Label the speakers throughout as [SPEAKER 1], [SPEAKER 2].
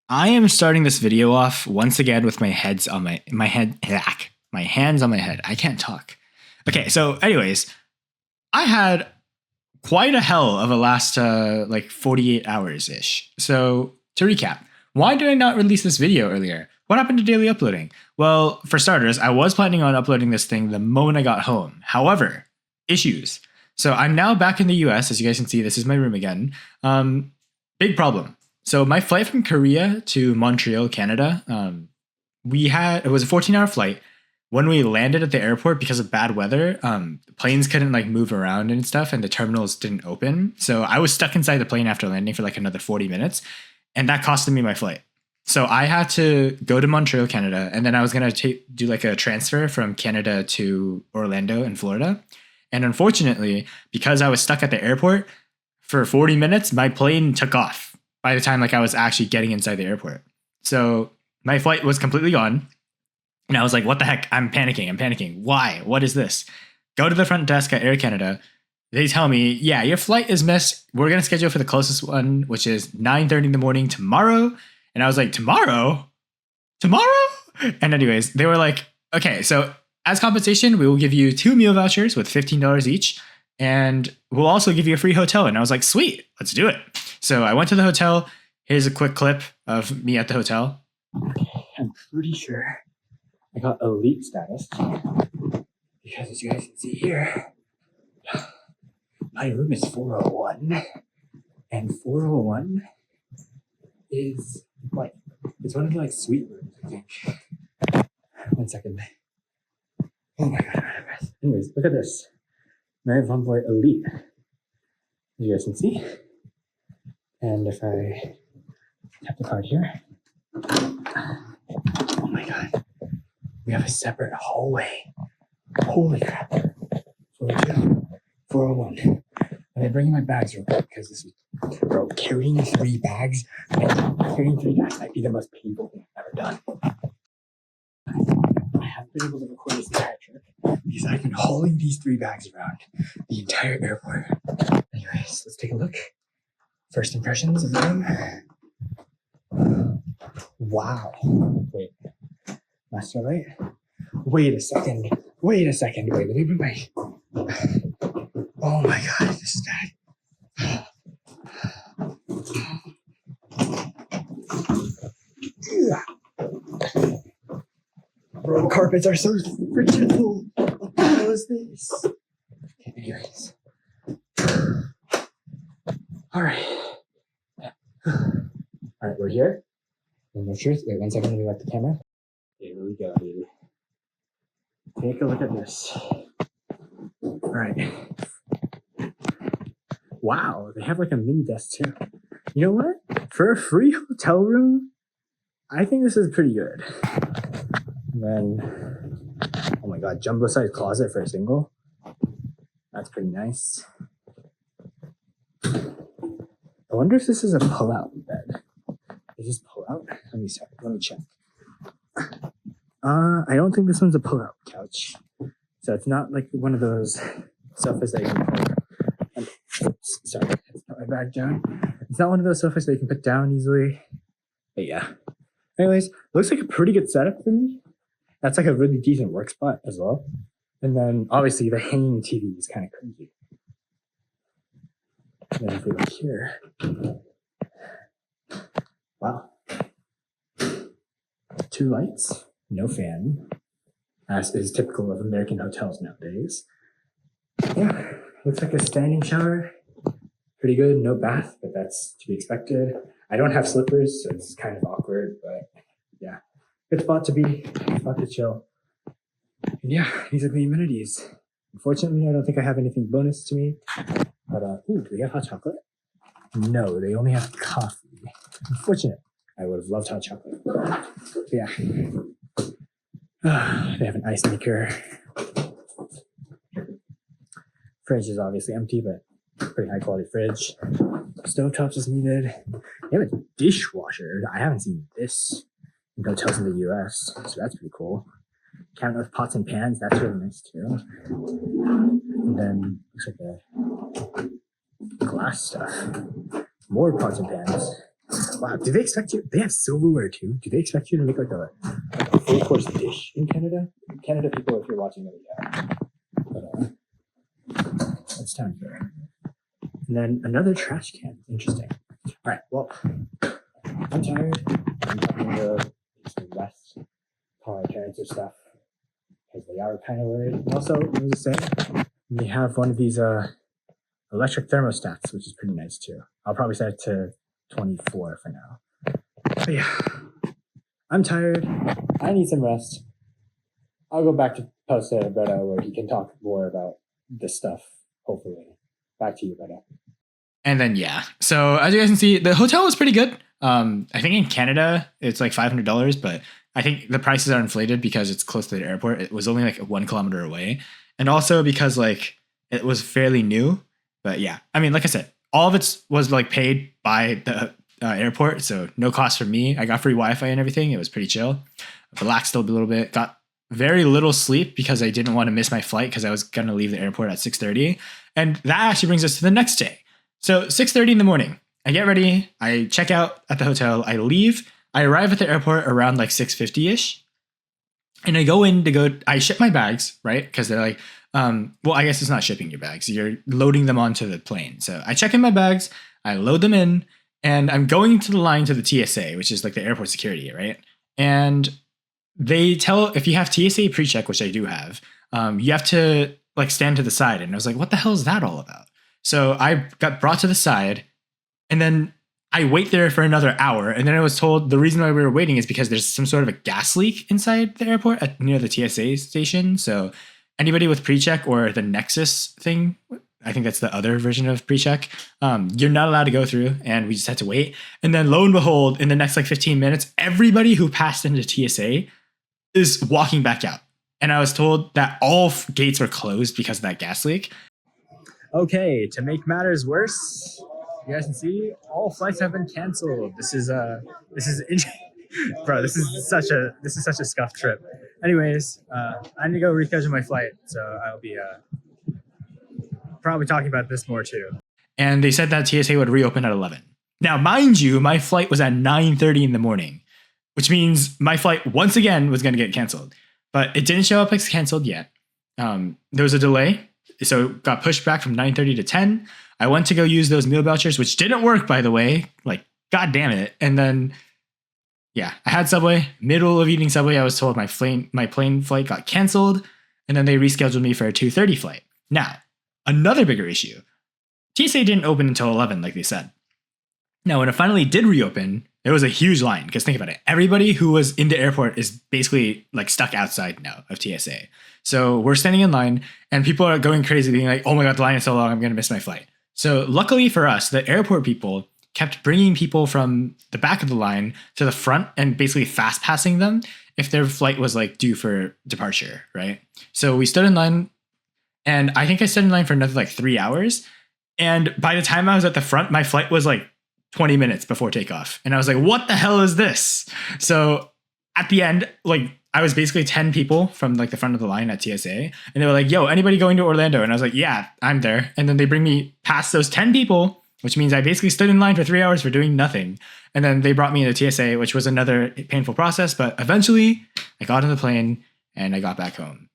[SPEAKER 1] I am starting this video off once again with my hands on my hands on my head. I can't talk. Okay, so anyways, I had quite a hell of a last like 48 hours ish. So to recap, why did I not release this video earlier? What happened to daily uploading? Well, for starters, I was planning on uploading this thing the moment I got home. However, issues. So I'm now back in the US. As you guys can see, this is my room again. Big problem. So my flight from Korea to Montreal, Canada, it was a 14-hour flight. When we landed at the airport, because of bad weather, planes couldn't like move around and stuff, and the terminals didn't open. So I was stuck inside the plane after landing for like another 40 minutes, and that costed me my flight. So I had to go to Montreal, Canada, and then I was gonna do like a transfer from Canada to Orlando in Florida. And unfortunately, because I was stuck at the airport for 40 minutes, my plane took off by the time like I was actually getting inside the airport. So my flight was completely gone. And I was like, what the heck? I'm panicking. Why? What is this? Go to the front desk at Air Canada. They tell me, yeah, your flight is missed. We're going to schedule for the closest one, which is 9:30 in the morning tomorrow. And I was like, tomorrow? And anyways, they were like, okay, so as compensation, we will give you 2 meal vouchers with $15 each. And we'll also give you a free hotel. And I was like, sweet, let's do it. So I went to the hotel. Here's a quick clip of me at the hotel. I'm pretty sure I got elite status because, as you guys can see here, my room is 401, and 401 is like, it's one of the like suite rooms, I think. 1 second. Oh my god. Anyways, look at this. Marriott Bonvoy Elite. As you guys can see. And if I tap the card here, oh my god. We have a separate hallway. Holy crap. 402, 401. I'm bringing my bags real quick because this is, bro, carrying 3 bags might be the most painful thing I've ever done. I haven't been able to record this entire trip because I've been hauling these 3 bags around the entire airport. Anyways, let's take a look. First impressions of the room. Wow. Wait. Master light. Wait a second. Wait, let me bring my... Oh my god, this is bad. Bro, the carpets are so freaking cool. What the hell is this? Okay, anyways. Alright, we're here. No truth. Wait 1 second, let me light the camera. Here we go, baby. Take a look at this. Alright. Wow, they have like a mini desk too. You know what? For a free hotel room, I think this is pretty good. And then, oh my god, jumbo size closet for a single. That's pretty nice. I wonder if this is a pull-out bed. Is this pull-out? Let me check. I don't think this one's a pull-out couch. So it's not like one of those sofas that you can pull. Oops, sorry, let's put my bag down. It's not one of those sofas that you can put down easily. But yeah. Anyways, looks like a pretty good setup for me. That's like a really decent work spot as well. And then obviously the hanging TV is kind of crazy. And then if we look here, wow. 2 lights, no fan, as is typical of American hotels nowadays. Yeah, looks like a standing shower. Pretty good, no bath, but that's to be expected. I don't have slippers, so it's kind of awkward, but yeah. Good spot to be, good spot to chill. And yeah, these are the amenities. Unfortunately, I don't think I have anything bonus to me. But, ooh, do they have hot chocolate? No, they only have coffee. Unfortunate. I would have loved hot chocolate. But yeah. They have an ice maker. Fridge is obviously empty, but pretty high quality fridge. Stovetops is needed. They have a dishwasher. I haven't seen this in hotels in the US, so that's pretty cool. Cabinet with pots and pans, that's really nice too. And then looks like the glass stuff. More pots and pans. Wow, do they expect you? They have silverware too. Do they expect you to make like a full course dish in Canada? Canada people, if you're watching it, yeah. But it's time for it. And then another trash can. Interesting. All right. Well, I'm tired. I'm talking to some rest, call my parents or stuff because they are kind of worried. And also, what was I saying? They have one of these electric thermostats, which is pretty nice too. I'll probably set it to 24 for now. But yeah, I'm tired. I need some rest. I'll go back to post to Betta where he can talk more about this stuff, hopefully. Back to you, Betta. And then, yeah. So as you guys can see, the hotel was pretty good. I think in Canada, it's like $500, but I think the prices are inflated because it's close to the airport. It was only like 1 kilometer away. And also because like it was fairly new. But yeah, I mean, like I said, all of it was like paid by the airport. So no cost for me. I got free Wi-Fi and everything. It was pretty chill. Relaxed a little bit. Got very little sleep because I didn't want to miss my flight because I was going to leave the airport at 6:30. And that actually brings us to the next day. So 6:30 in the morning, I get ready. I check out at the hotel. I leave. I arrive at the airport around like 6:50-ish. And I go in to go, I ship my bags, right? Because they're like, well, I guess it's not shipping your bags. You're loading them onto the plane. So I check in my bags, I load them in, and I'm going to the line to the TSA, which is like the airport security, right? And they tell, if you have TSA pre-check, which I do have, you have to like stand to the side. And I was like, what the hell is that all about? So I got brought to the side, and then I wait there for another hour. And then I was told the reason why we were waiting is because there's some sort of a gas leak inside the airport near the TSA station. So anybody with pre-check or the Nexus thing, I think that's the other version of pre-check, you're not allowed to go through, and we just had to wait. And then lo and behold, in the next like 15 minutes, everybody who passed into TSA is walking back out. And I was told that all gates were closed because of that gas leak. Okay, to make matters worse, you guys can see all flights have been canceled. This is bro, this is such a scuffed trip. Anyways, I need to go reschedule my flight, so I'll be probably talking about this more too. And they said that TSA would reopen at 11. Now, mind you, my flight was at 9:30 in the morning, which means my flight once again was going to get canceled. But it didn't show up as canceled yet. There was a delay, so it got pushed back from 9:30 to 10. I went to go use those meal vouchers, which didn't work, by the way. Like, god damn it. And then, yeah, I had Subway. Middle of eating Subway, I was told my plane flight got canceled, and then they rescheduled me for a 2:30 flight. Now, another bigger issue. TSA didn't open until 11, like they said. Now, when it finally did reopen, there was a huge line, because think about it. Everybody who was in the airport is basically like stuck outside now of TSA. So we're standing in line, and people are going crazy, being like, oh my god, the line is so long, I'm going to miss my flight. So luckily for us, the airport people kept bringing people from the back of the line to the front and basically fast passing them if their flight was like due for departure, right? So we stood in line, and I think I stood in line for another like 3 hours. And by the time I was at the front, my flight was like 20 minutes before takeoff. And I was like, what the hell is this? So at the end, like I was basically 10 people from like the front of the line at TSA. And they were like, yo, anybody going to Orlando? And I was like, yeah, I'm there. And then they bring me past those 10 people, which means I basically stood in line for 3 hours for doing nothing. And then they brought me into TSA, which was another painful process. But eventually I got on the plane and I got back home.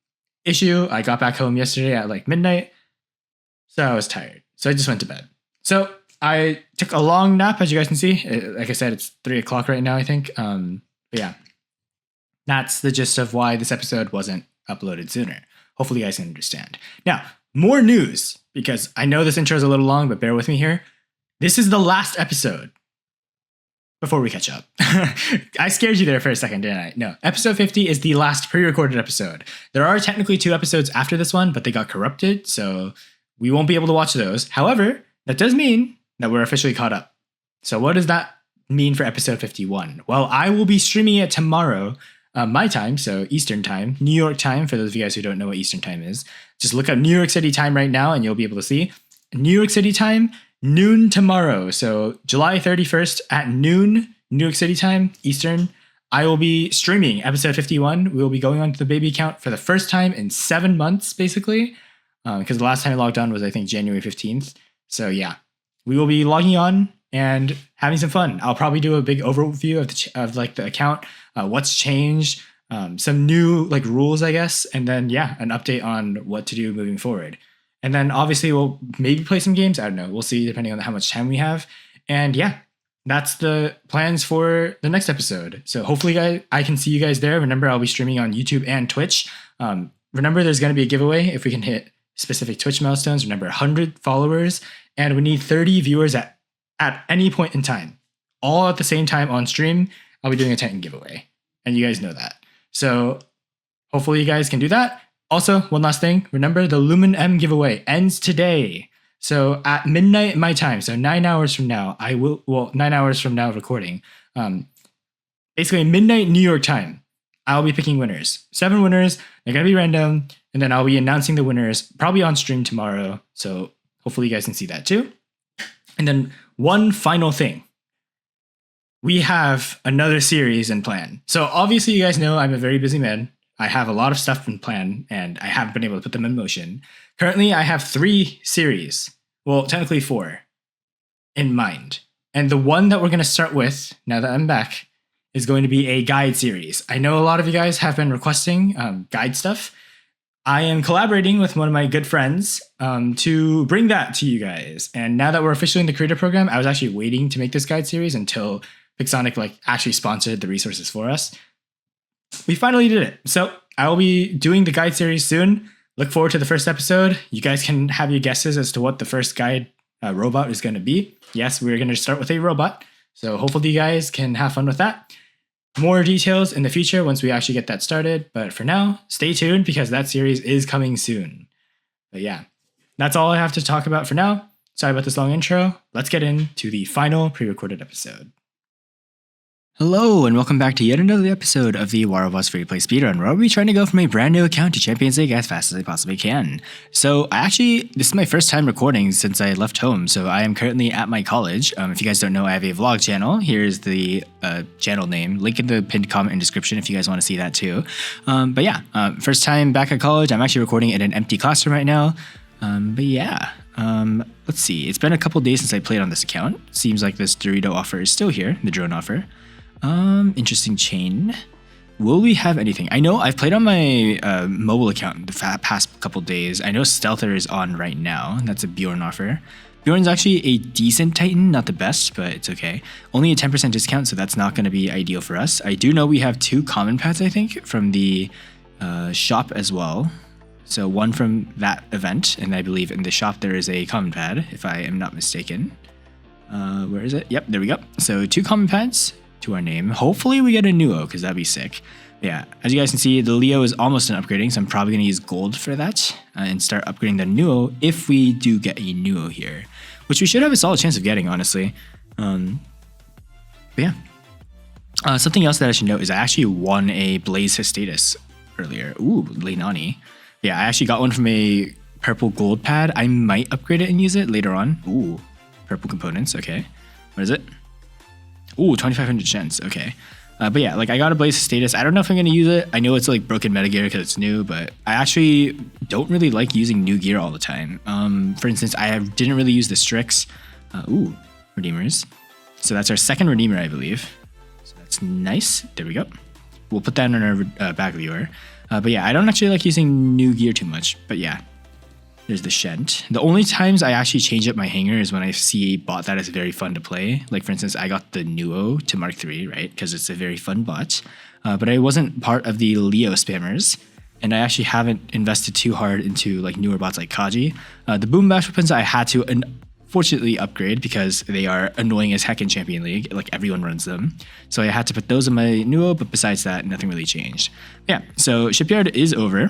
[SPEAKER 1] I got back home yesterday at like midnight. So I was tired. So I just went to bed. So I took a long nap, as you guys can see. Like I said, it's 3 o'clock right now, I think. But yeah, that's the gist of why this episode wasn't uploaded sooner. Hopefully you guys can understand. Now, more news, because I know this intro is a little long, but bear with me here. This is the last episode before we catch up. I scared you there for a second, didn't I? No, episode 50 is the last pre-recorded episode. There are technically 2 episodes after this one, but they got corrupted, so we won't be able to watch those. However, that does mean that we're officially caught up. So what does that mean for episode 51? Well, I will be streaming it tomorrow, my time, so Eastern time, New York time, for those of you guys who don't know what Eastern time is. Just look up New York City time right now and you'll be able to see. New York City time, noon tomorrow. So July 31st at noon, New York City time, Eastern, I will be streaming episode 51. We will be going on to the baby account for the first time in 7 months, basically, because the last time I logged on was, I think, January 15th. So yeah, we will be logging on and having some fun. I'll probably do a big overview of the account, what's changed, some new like rules, I guess, and then an update on what to do moving forward. And then obviously we'll maybe play some games. I don't know. We'll see depending on how much time we have. And that's the plans for the next episode. So hopefully, guys, I can see you guys there. Remember, I'll be streaming on YouTube and Twitch. Remember, there's going to be a giveaway if we can hit specific Twitch milestones. Remember, 100 followers, and we need 30 viewers at any point in time. All at the same time on stream, I'll be doing a Titan giveaway. And you guys know that. So hopefully you guys can do that. Also, one last thing. Remember, the Lumen M giveaway ends today. So at midnight my time, so 9 hours from now, 9 hours from now recording, basically midnight New York time, I'll be picking winners. 7 winners, they're going to be random, and then I'll be announcing the winners probably on stream tomorrow. So hopefully you guys can see that too. And then one final thing. We have another series in plan. So obviously you guys know I'm a very busy man. I have a lot of stuff in plan, and I haven't been able to put them in motion. Currently, I have 3 series, well, technically 4, in mind. And the one that we're going to start with, now that I'm back, is going to be a guide series. I know a lot of you guys have been requesting guide stuff. I am collaborating with one of my good friends to bring that to you guys. And now that we're officially in the creator program, I was actually waiting to make this guide series until Pixonic actually sponsored the resources for us. We finally did it. So I will be doing the guide series soon. Look forward to the first episode. You guys can have your guesses as to what the first guide robot is going to be. Yes, we're going to start with a robot. So hopefully you guys can have fun with that. More details in the future once we actually get that started. But for now, stay tuned because that series is coming soon. But that's all I have to talk about for now. Sorry about this long intro. Let's get into the final pre-recorded episode. Hello, and welcome back to yet another episode of the War Robots Free Play Speedrun, where I'll be trying to go from a brand new account to Champions League as fast as I possibly can. So, this is my first time recording since I left home, so I am currently at my college. If you guys don't know, I have a vlog channel. Here's the channel name. Link in the pinned comment and description if you guys want to see that too. First time back at college. I'm actually recording in an empty classroom right now. Let's see. It's been a couple days since I played on this account. Seems like this Dorito offer is still here, the drone offer. Interesting chain. Will we have anything? I know I've played on my mobile account the past couple days. I know Stealther is on right now. That's a Bjorn offer. Bjorn's actually a decent Titan, not the best, but it's okay. Only a 10% discount, so that's not going to be ideal for us. I do know we have 2 common pads, I think, from the shop as well. So one from that event, and I believe in the shop there is a common pad, if I am not mistaken. Where is it? Yep, there we go. So 2 common pads to our name. Hopefully we get a Nuo, because that'd be sick. Yeah, as you guys can see, the Leo is almost done upgrading, so I'm probably going to use gold for that and start upgrading the Nuo if we do get a Nuo here, which we should have a solid chance of getting, honestly. Something else that I should note is I actually won a Blaze status earlier. Ooh, Leinani. Yeah, I actually got one from a purple gold pad. I might upgrade it and use it later on. Ooh, purple components. Okay. What is it? Ooh, 2,500 gens. Okay. I got a Blaze status. I don't know if I'm going to use it. I know it's broken metagear because it's new, but I actually don't really like using new gear all the time. For instance, I didn't really use the Strix. Redeemers. So that's our second Redeemer, I believe. So that's nice. There we go. We'll put that in our back viewer. I don't actually like using new gear too much. But yeah, there's the Shent. The only times I actually change up my hanger is when I see a bot that is very fun to play. Like, for instance, I got the Nuo to Mark III, right? Because it's a very fun bot. But I wasn't part of the Leo spammers. And I actually haven't invested too hard into newer bots like Kaji. The Boom Bash weapons I had to unfortunately upgrade because they are annoying as heck in Champion League. Everyone runs them. So I had to put those in my Nuo, but besides that, nothing really changed. Yeah, so Shipyard is over.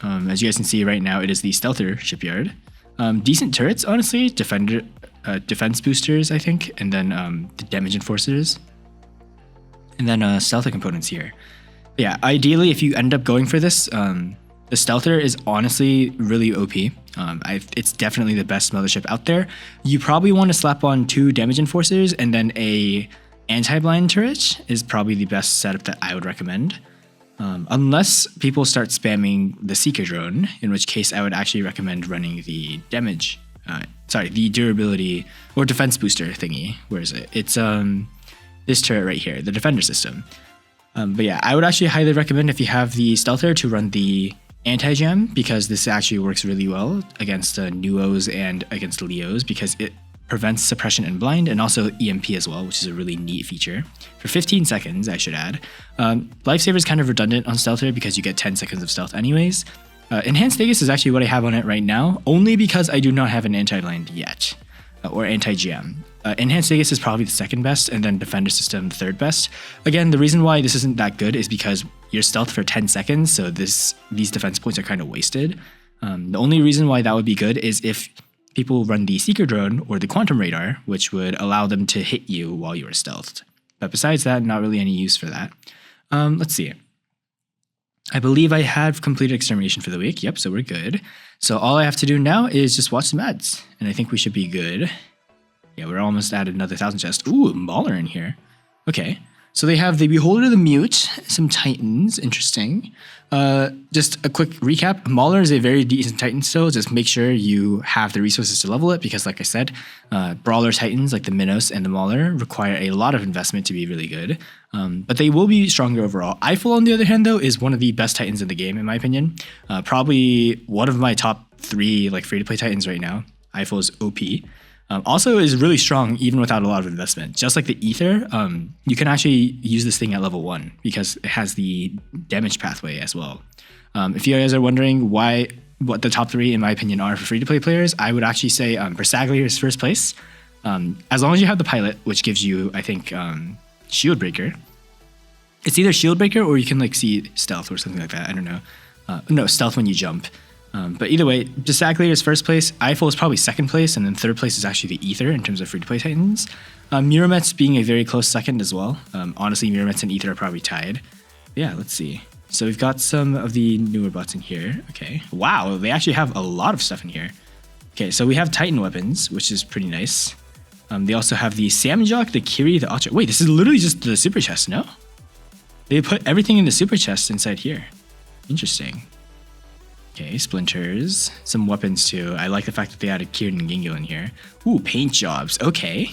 [SPEAKER 1] As you guys can see right now, it is the Stealther Shipyard. Decent turrets, honestly. Defense boosters, I think. And then the damage enforcers. And then Stealther components here. Yeah, ideally, if you end up going for this, the Stealther is honestly really OP. It's definitely the best mothership out there. You probably want to slap on 2 damage enforcers and then a anti-blind turret is probably the best setup that I would recommend. Unless people start spamming the Seeker drone, in which case I would actually recommend running the damage the durability or defense booster thingy. Where is it? It's this turret right here, the defender system. But yeah, I would actually highly recommend if you have the stealther to run the anti-jam, because this actually works really well against Nuos and against Leos, because it prevents suppression and blind, and also EMP as well, which is a really neat feature. For 15 seconds, I should add. Lifesaver is kind of redundant on stealther because you get 10 seconds of stealth anyways. Enhanced Aegis is actually what I have on it right now, only because I do not have an anti-blind yet, or anti-jam. Enhanced Aegis is probably the second best, and then Defender System third best. Again, the reason why this isn't that good is because you're stealth for 10 seconds, so these defense points are kind of wasted. The only reason why that would be good is if people run the Seeker Drone or the Quantum Radar, which would allow them to hit you while you are stealthed. But besides that, not really any use for that. Let's see. I believe I have completed Extermination for the week. Yep, so we're good. So all I have to do now is just watch some ads, and I think we should be good. Yeah, we're almost at another 1,000 chests. Ooh, Mauler in here. Okay. So they have the Beholder the Mute, some Titans, interesting. Just a quick recap. Mauler is a very decent Titan still. Just make sure you have the resources to level it, because like I said, Brawler Titans like the Minos and the Mauler require a lot of investment to be really good. But they will be stronger overall. Eiffel, on the other hand, though, is one of the best Titans in the game, in my opinion. Probably one of my top 3 like free-to-play Titans right now. Eiffel is OP. Also is really strong even without a lot of investment. Just like the Ether, you can actually use this thing at level 1 because it has the damage pathway as well. If you guys are wondering what the top 3 in my opinion are for free-to-play players, I would actually say Bersaglier is first place. As long as you have the Pilot, which gives you, I think, Shield Breaker. It's either Shield Breaker or you can like see Stealth or something like that. I don't know. No, Stealth when you jump. But either way, Bersaglier is first place, Eiffel is probably second place, and then third place is actually the Ether in terms of free-to-play Titans. Muramet's being a very close second as well. Honestly, Muramet's and Ether are probably tied. But yeah, let's see. So we've got some of the newer bots in here. Okay. Wow, they actually have a lot of stuff in here. Okay, so we have Titan weapons, which is pretty nice. They also have the Samjok, the Kiri, the Ultra. Wait, this is literally just the super chest, no? They put everything in the super chest inside here. Interesting. Okay, splinters, some weapons too. I like the fact that they added Kieran and Gingo in here. Ooh, paint jobs. Okay.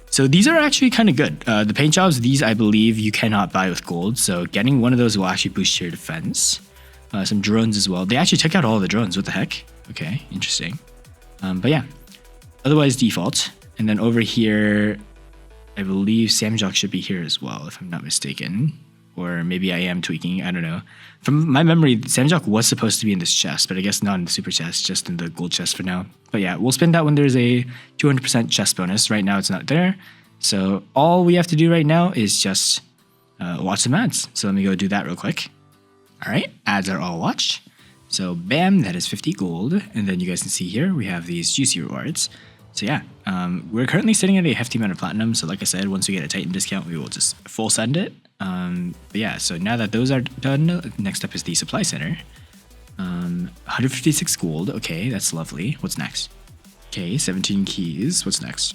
[SPEAKER 1] So these are actually kind of good. The paint jobs, these I believe you cannot buy with gold. So getting one of those will actually boost your defense. Some drones as well. They actually took out all the drones. What the heck? Okay, interesting. But yeah, otherwise default. And then over here, I believe Samjok should be here as well, if I'm not mistaken. Or maybe I am tweaking, I don't know. From my memory, Samjok was supposed to be in this chest, but I guess not in the super chest, just in the gold chest for now. But yeah, we'll spin that when there's a 200% chest bonus. Right now it's not there. So all we have to do right now is just watch some ads. So let me go do that real quick. All right, ads are all watched. So bam, that is 50 gold. And then you guys can see here, we have these juicy rewards. So yeah, we're currently sitting at a hefty amount of platinum. So like I said, once we get a Titan discount, we will just full send it. But yeah, so now that those are done, next up is the supply center. 156 gold. Okay, that's lovely. What's next? Okay, 17 keys. What's next?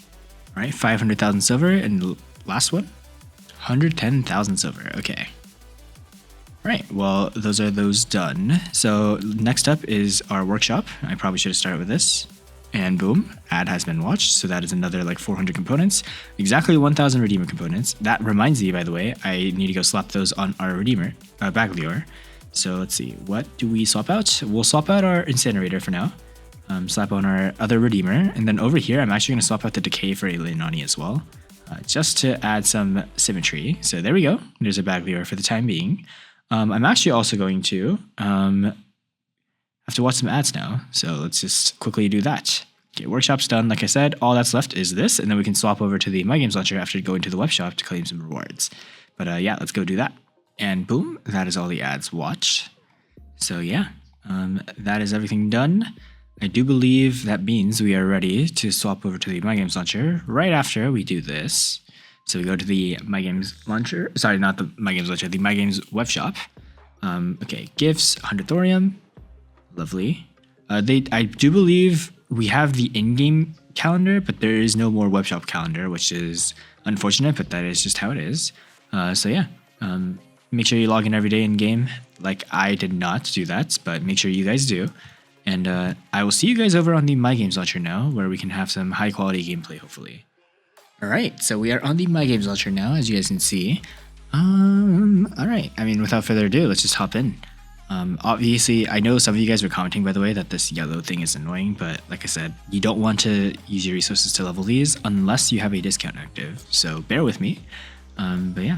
[SPEAKER 1] All right, 500,000 silver. And the last one, 110,000 silver. Okay. All right, well, those are those done. So next up is our workshop. I probably should have started with this. And boom, ad has been watched. So that is another like 400 components, exactly 1,000 Redeemer components. That reminds me, by the way, I need to go swap those on our Redeemer, Baglior. So let's see, what do we swap out? We'll swap out our Incinerator for now. Slap on our other Redeemer. And then over here, I'm actually going to swap out the Decay for a Leonani as well, just to add some symmetry. So there we go. There's a Baglior for the time being. I'm actually also going to have to watch some ads now, so let's just quickly do that. Okay, workshop's done. Like I said, all that's left is this, and then we can swap over to the My Games Launcher after going to the web shop to claim some rewards. But yeah, let's go do that. And boom, that is all the ads watched. So yeah, that is everything done. I do believe that means we are ready to swap over to the My Games Launcher right after we do this. So we go to the My Games Launcher. Sorry, not the My Games Launcher, the My Games web shop. Okay, gifts, 100 thorium. Lovely. I do believe we have the in-game calendar, but there is no more web shop calendar, which is unfortunate, but that is just how it is. So yeah, make sure you log in every day in game. Like I did not do that, but make sure you guys do. And I will see you guys over on the My Games launcher now, where we can have some high quality gameplay, hopefully. All right, so we are on the My Games launcher now, as you guys can see. All right, I mean, without further ado, let's just hop in. Obviously, I know some of you guys were commenting, by the way, that this yellow thing is annoying, but like I said, you don't want to use your resources to level these unless you have a discount active, so bear with me. But yeah,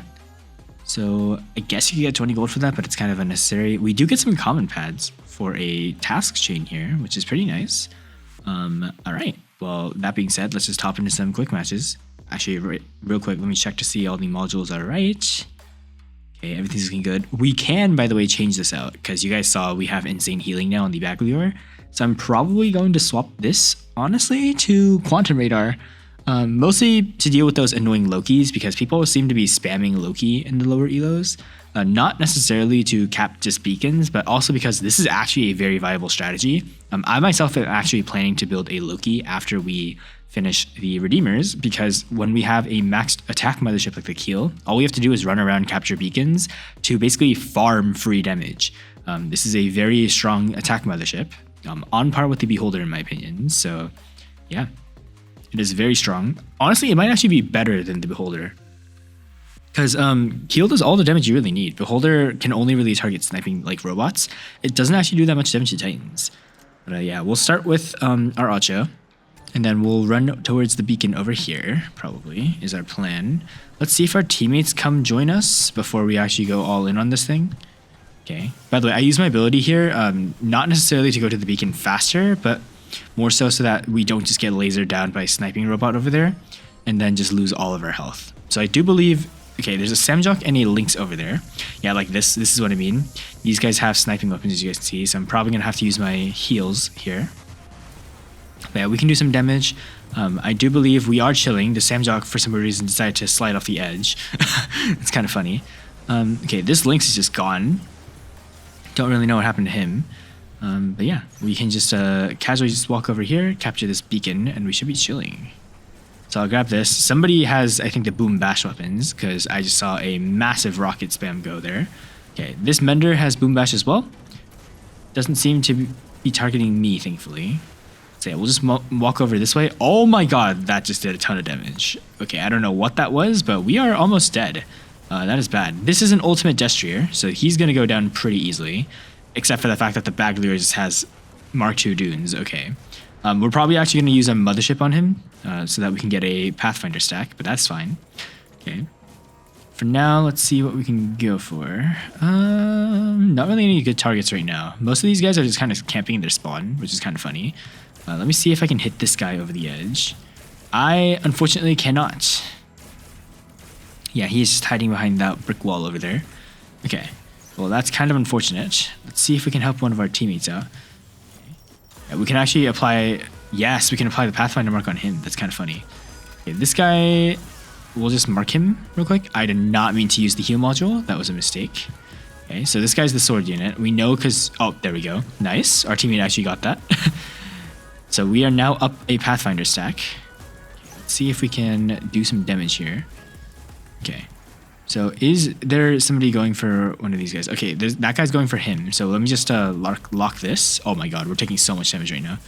[SPEAKER 1] so I guess you can get 20 gold for that, but it's kind of unnecessary. We do get some common pads for a task chain here, which is pretty nice. All right, well, that being said, let's just hop into some quick matches. Actually, real quick, let me check to see all the modules are right. Okay, everything's looking good. We can, by the way, change this out because you guys saw we have insane healing now on the back lure. So I'm probably going to swap this, honestly, to Quantum Radar. Mostly to deal with those annoying Lokis because people seem to be spamming Loki in the lower elos. Not necessarily to cap just beacons, but also because this is actually a very viable strategy. I myself am actually planning to build a Loki after we finish the Redeemers, because when we have a maxed attack mothership like the Keel, all we have to do is run around, capture beacons to basically farm free damage. This is a very strong attack mothership, on par with the Beholder in my opinion. So yeah, it is very strong. Honestly, it might actually be better than the Beholder, because Keel does all the damage you really need. Beholder can only really target sniping like robots. It doesn't actually do that much damage to Titans. But yeah, we'll start with our Ocho. And then we'll run towards the beacon over here, probably, is our plan. Let's see if our teammates come join us before we actually go all in on this thing. Okay. By the way, I use my ability here, not necessarily to go to the beacon faster, but more so that we don't just get lasered down by a sniping robot over there and then just lose all of our health. So I do believe... Okay, there's a Samjock and a Lynx over there. Yeah, like this. This is what I mean. These guys have sniping weapons, as you guys can see, so I'm probably going to have to use my heals here. But yeah, we can do some damage. I do believe we are chilling. The Samjock, for some reason, decided to slide off the edge. It's kind of funny. Okay, this Lynx is just gone. Don't really know what happened to him. But yeah, we can just casually just walk over here, capture this beacon, and we should be chilling. So I'll grab this. Somebody has, I think, the Boom Bash weapons, because I just saw a massive rocket spam go there. Okay, this Mender has Boom Bash as well. Doesn't seem to be targeting me, thankfully. So yeah, we'll just walk over this way. Oh my god, that just did a ton of damage. Okay, I don't know what that was, but we are almost dead. That is bad. This is an ultimate Destrier, so he's going to go down pretty easily. Except for the fact that the Baglure just has Mark II Dunes. Okay. We're probably actually going to use a Mothership on him, so that we can get a Pathfinder stack, but that's fine. Okay. For now, let's see what we can go for. Not really any good targets right now. Most of these guys are just kind of camping in their spawn, which is kind of funny. Let me see if I can hit this guy over the edge. I, unfortunately, cannot. Yeah, he's just hiding behind that brick wall over there. Okay. Well, that's kind of unfortunate. Let's see if we can help one of our teammates out. Yeah, we can actually apply... Yes, we can apply the Pathfinder mark on him. That's kind of funny. Okay, this guy... We'll just mark him real quick. I did not mean to use the heal module. That was a mistake. Okay, so this guy's the sword unit. We know because... Oh, there we go. Nice. Our teammate actually got that. So we are now up a Pathfinder stack. Let's see if we can do some damage here. Okay. So is there somebody going for one of these guys? Okay, that guy's going for him. So let me just lock this. Oh my god, we're taking so much damage right now.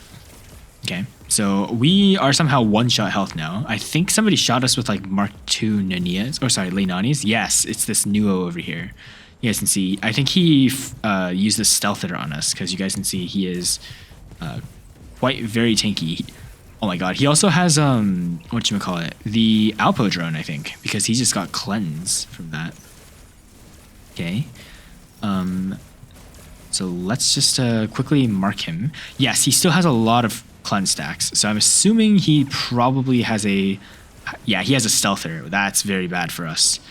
[SPEAKER 1] Okay, so we are somehow one-shot health now. I think somebody shot us with like Mark II Nanias. Or sorry, Leinanis. Yes, it's this Nuo over here. You guys can see. I think he used the Stealther on us because you guys can see he is... quite very tanky. Oh my god, he also has whatchamacallit, the Alpo drone, I think, because he just got cleanse from that. Okay. So let's just quickly mark him. Yes, he still has a lot of cleanse stacks, so I'm assuming he probably has a... Yeah, he has a Stealther. That's very bad for us.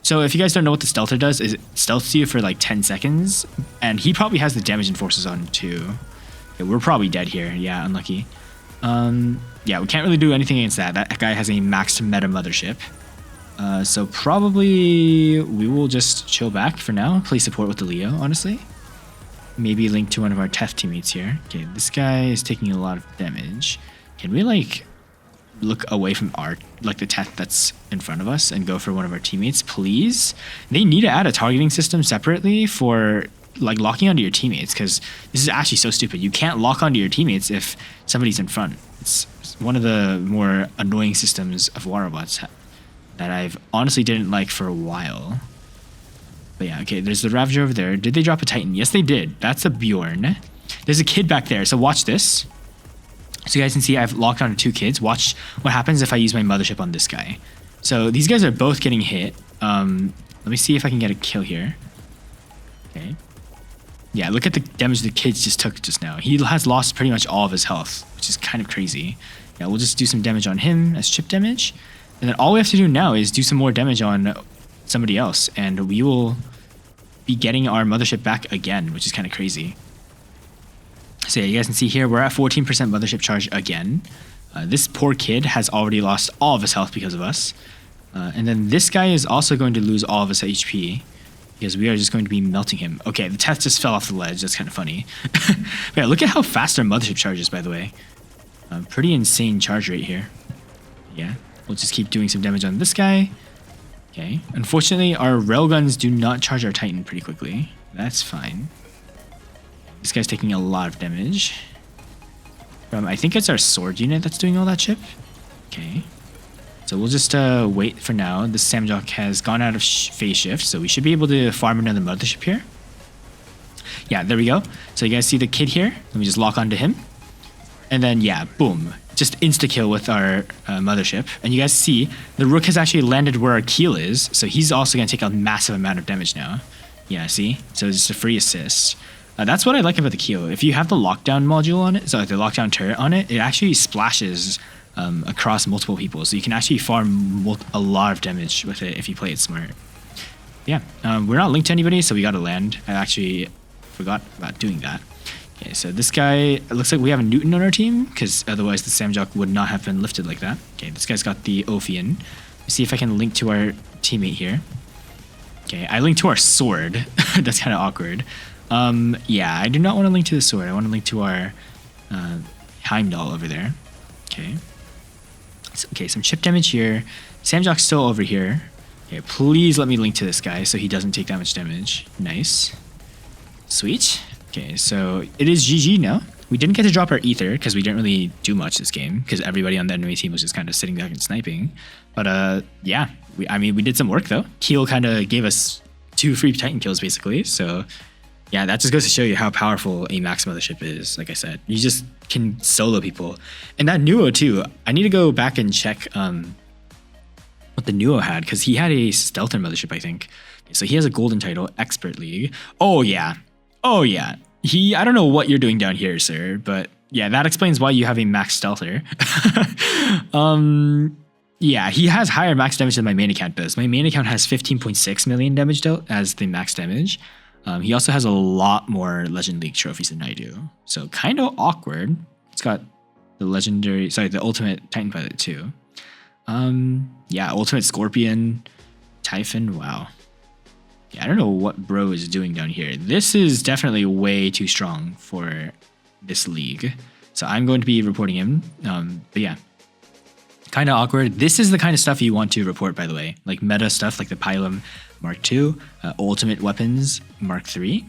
[SPEAKER 1] So if you guys don't know what the Stealther does, is it stealths you for like 10 seconds, and he probably has the damage enforcers on too. Okay, we're probably dead here. Yeah, unlucky. Yeah, we can't really do anything against that. That guy has a maxed meta mothership. So probably we will just chill back for now. Play support with the Leo, honestly. Maybe link to one of our Tef teammates here. Okay, this guy is taking a lot of damage. Can we like look away from our the Tef that's in front of us and go for one of our teammates, please? They need to add a targeting system separately for like locking onto your teammates, because this is actually so stupid. You can't lock onto your teammates if somebody's in front. It's one of the more annoying systems of War Robots that I've honestly didn't like for a while. But yeah, okay, there's the Ravager over there. Did they drop a Titan? Yes, they did. That's a Bjorn. There's a kid back there, so watch this. So you guys can see I've locked onto 2 kids. Watch what happens if I use my mothership on this guy. So these guys are both getting hit. Let me see if I can get a kill here. Okay. Yeah, look at the damage the kids just took just now. He has lost pretty much all of his health, which is kind of crazy. Yeah, we'll just do some damage on him as chip damage. And then all we have to do now is do some more damage on somebody else, and we will be getting our mothership back again, which is kind of crazy. So yeah, you guys can see here, we're at 14% mothership charge again. This poor kid has already lost all of his health because of us. And then this guy is also going to lose all of his HP because we are just going to be melting him. Okay, the test just fell off the ledge. That's kind of funny. But yeah, look at how fast our mothership charges, by the way. Pretty insane charge rate here. Yeah, we'll just keep doing some damage on this guy. Okay, unfortunately, our railguns do not charge our Titan pretty quickly. That's fine. This guy's taking a lot of damage. I think it's our sword unit that's doing all that chip. Okay. So we'll just wait for now. The Samjok has gone out of phase shift, so we should be able to farm another mothership here. Yeah, there we go. So you guys see the kid here? Let me just lock onto him. And then, yeah, boom. Just insta-kill with our mothership. And you guys see, the Rook has actually landed where our keel is, so he's also going to take a massive amount of damage now. Yeah, see? So it's just a free assist. That's what I like about the keel. If you have the lockdown module on it, so the lockdown turret on it, it actually splashes across multiple people. So you can actually farm a lot of damage with it if you play it smart. Yeah, we're not linked to anybody, so we got to land. I actually forgot about doing that. Okay, so this guy, it looks like we have a Newton on our team, because otherwise the Samjok would not have been lifted like that. Okay, this guy's got the Ophian. Let's see if I can link to our teammate here. Okay, I linked to our sword. That's kind of awkward. Yeah, I do not want to link to the sword. I want to link to our Heimdall over there. Okay. So, okay, some chip damage here. Samjok's still over here. Okay, please let me link to this guy so he doesn't take that much damage. Nice. Sweet. Okay, so it is GG now. We didn't get to drop our ether because we didn't really do much this game because everybody on the enemy team was just kind of sitting back and sniping. But yeah, I mean, we did some work though. Keel kind of gave us 2 free Titan kills basically. So yeah, that just goes to show you how powerful a max mothership is. Like I said, you just can solo people. And that Nuo too, I need to go back and check what the Nuo had, because he had a stealther mothership, I think. So he has a golden title, Expert League. Oh yeah. Oh yeah. I don't know what you're doing down here, sir, but yeah, that explains why you have a max stealther. Yeah, he has higher max damage than my main account does. My main account has 15.6 million damage dealt as the max damage. He also has a lot more Legend League trophies than I do. So kind of awkward. It's got the the Ultimate Titan Pilot too. Yeah, Ultimate Scorpion, Typhon, wow. Yeah, I don't know what bro is doing down here. This is definitely way too strong for this league. So I'm going to be reporting him. But yeah, kind of awkward. This is the kind of stuff you want to report, by the way. Like meta stuff like the Pylum Mark II, Ultimate Weapons Mark III.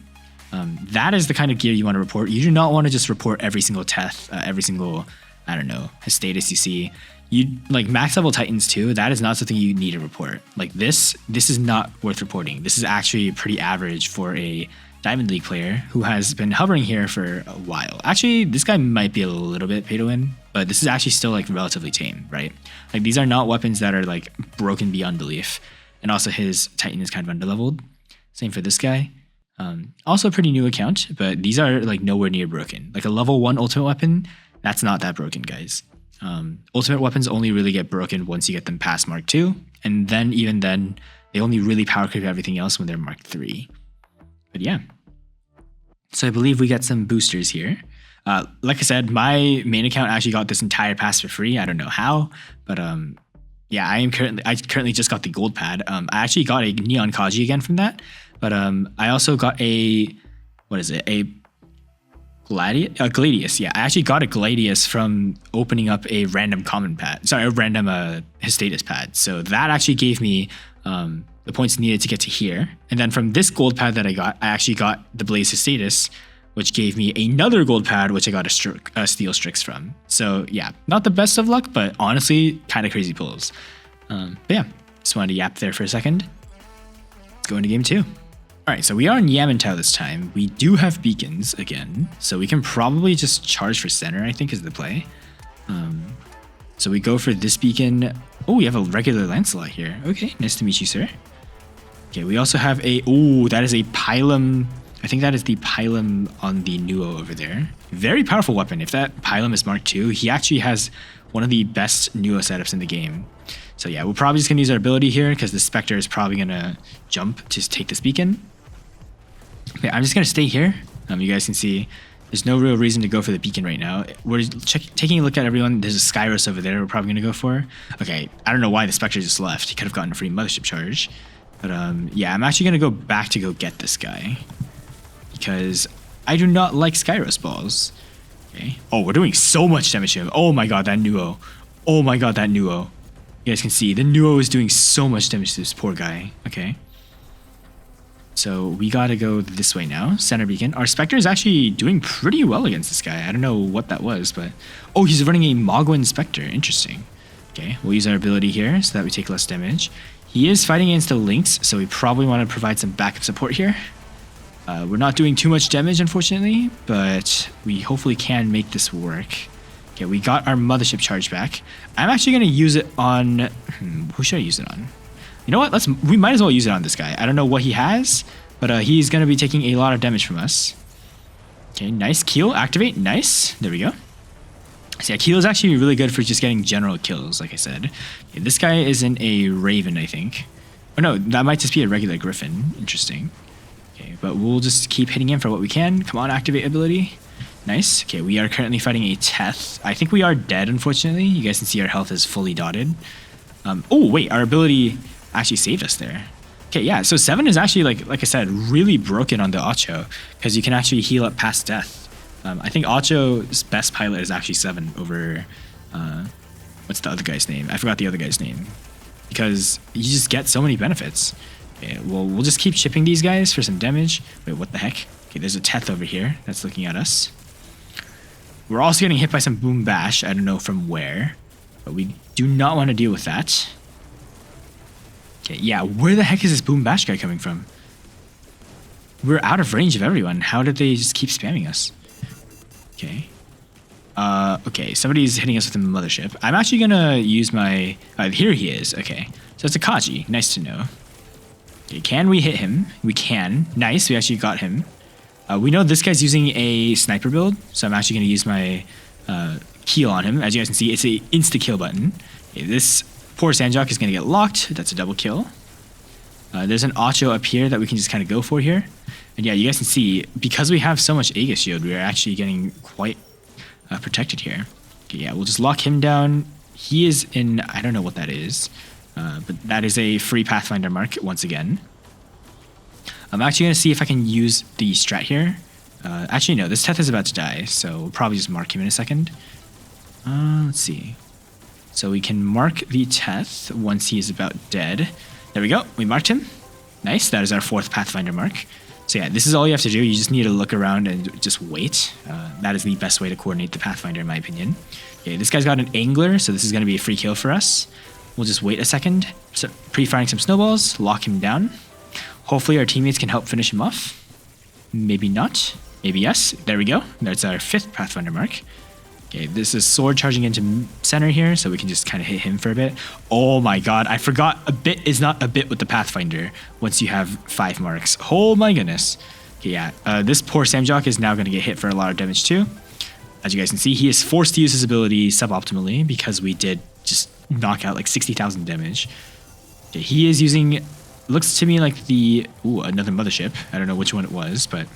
[SPEAKER 1] That is the kind of gear you want to report. You do not want to just report every single Teth, every single, I don't know, status you see. You like max level Titans too. That is not something you need to report. Like this is not worth reporting. This is actually pretty average for a Diamond League player who has been hovering here for a while. Actually, this guy might be a little bit pay to win, but this is actually still like relatively tame, right? Like these are not weapons that are like broken beyond belief. And also his Titan is kind of underleveled. Same for this guy. Also a pretty new account, but these are like nowhere near broken. Like a level 1 ultimate weapon, that's not that broken, guys. Ultimate weapons only really get broken once you get them past Mark II, and then even then, they only really power creep everything else when they're Mark III. But yeah. So I believe we get some boosters here. Like I said, my main account actually got this entire pass for free. I don't know how, but yeah, I currently just got the gold pad. I actually got a Neon Kaji again from that, but I also got a Gladius. Yeah, I actually got a Gladius from opening up a random common pad. Sorry, a random status pad. So that actually gave me the points needed to get to here. And then from this gold pad that I actually got the Blaze of Status, which gave me another gold pad, which I got a Steel Strix from. So yeah, not the best of luck, but honestly, kind of crazy pulls. But yeah, just wanted to yap there for a second. Let's go into game 2. All right, so we are in Yamantau this time. We do have beacons again, so we can probably just charge for center, I think is the play. So we go for this beacon. Oh, we have a regular Lancelot here. Okay, nice to meet you, sir. Okay, we also have a, oh, that is a Pilum. I think that is the Pilum on the Nuo over there. Very powerful weapon. If that Pilum is Mark II, he actually has one of the best Nuo setups in the game. So yeah, we're probably just gonna use our ability here because the Spectre is probably gonna jump to take this beacon. Okay, I'm just gonna stay here. You guys can see there's no real reason to go for the beacon right now. We're taking a look at everyone. There's a Skyros over there we're probably gonna go for. Okay, I don't know why the Spectre just left. He could have gotten a free mothership charge. But yeah, I'm actually gonna go back to go get this guy because I do not like Skyros balls. Okay. Oh, we're doing so much damage to him. Oh my god, that Nuo. Oh my god, that Nuo. You guys can see the Nuo is doing so much damage to this poor guy. Okay. So we gotta go this way now. Center beacon. Our Spectre is actually doing pretty well against this guy. I don't know what that was, but oh, he's running a Mogwin Spectre. Interesting. Okay, we'll use our ability here so that we take less damage. He is fighting against the Lynx, so we probably want to provide some backup support here. We're not doing too much damage, unfortunately, but we hopefully can make this work. Okay, we got our mothership charge back. I'm actually going to use it on... who should I use it on? You know what? We might as well use it on this guy. I don't know what he has, but he's going to be taking a lot of damage from us. Okay, nice. Keel, activate. Nice. There we go. So yeah, Keel is actually really good for just getting general kills, like I said. Okay, this guy isn't a Raven, I think. Oh no, that might just be a regular Griffin. Interesting. Okay, but we'll just keep hitting him for what we can. Come on, activate ability. Nice. Okay, we are currently fighting a Teth. I think we are dead, unfortunately. You guys can see our health is fully dotted. Oh, wait, our ability actually saved us there. Okay, yeah, so 7 is actually, like I said, really broken on the Ocho, because you can actually heal up past death. I think Ocho's best pilot is actually 7 over... what's the other guy's name? I forgot the other guy's name. Because you just get so many benefits. Okay, well, we'll just keep shipping these guys for some damage. Wait, what the heck? Okay, there's a Teth over here that's looking at us. We're also getting hit by some Boom Bash. I don't know from where, but we do not want to deal with that. Okay, yeah, where the heck is this Boom Bash guy coming from? We're out of range of everyone. How did they just keep spamming us? Okay. Okay, somebody's hitting us with a mothership. I'm actually gonna use my... here he is. Okay, so it's a Kaji. Nice to know. Okay, can we hit him? We can. Nice, we actually got him. We know this guy's using a sniper build, so I'm actually going to use my Keel on him. As you guys can see, it's a insta-kill button. Okay, this poor Sandjock is going to get locked. That's a double kill. There's an Ocho up here that we can just kind of go for here. And yeah, you guys can see, because we have so much Aegis shield, we're actually getting quite protected here. Okay, yeah, we'll just lock him down. He is in, I don't know what that is, but that is a free Pathfinder mark once again. I'm actually going to see if I can use the strat here. Actually, no, this Teth is about to die, so we'll probably just mark him in a second. Let's see. So we can mark the Teth once he is about dead. There we go. We marked him. Nice. That is our 4th Pathfinder mark. So yeah, this is all you have to do. You just need to look around and just wait. That is the best way to coordinate the Pathfinder, in my opinion. Okay, this guy's got an Angler, so this is going to be a free kill for us. We'll just wait a second. So pre-firing some snowballs, lock him down. Hopefully our teammates can help finish him off. Maybe not. Maybe yes. There we go. That's our 5th Pathfinder mark. Okay, this is sword charging into center here, so we can just kind of hit him for a bit. Oh my god, I forgot a bit is not a bit with the Pathfinder once you have 5 marks. Oh my goodness. Okay, yeah, this poor Samjock is now going to get hit for a lot of damage too. As you guys can see, he is forced to use his ability suboptimally because we did just knock out like 60,000 damage. Okay, he is using... Looks to me like the... Ooh, another mothership. I don't know which one it was, but...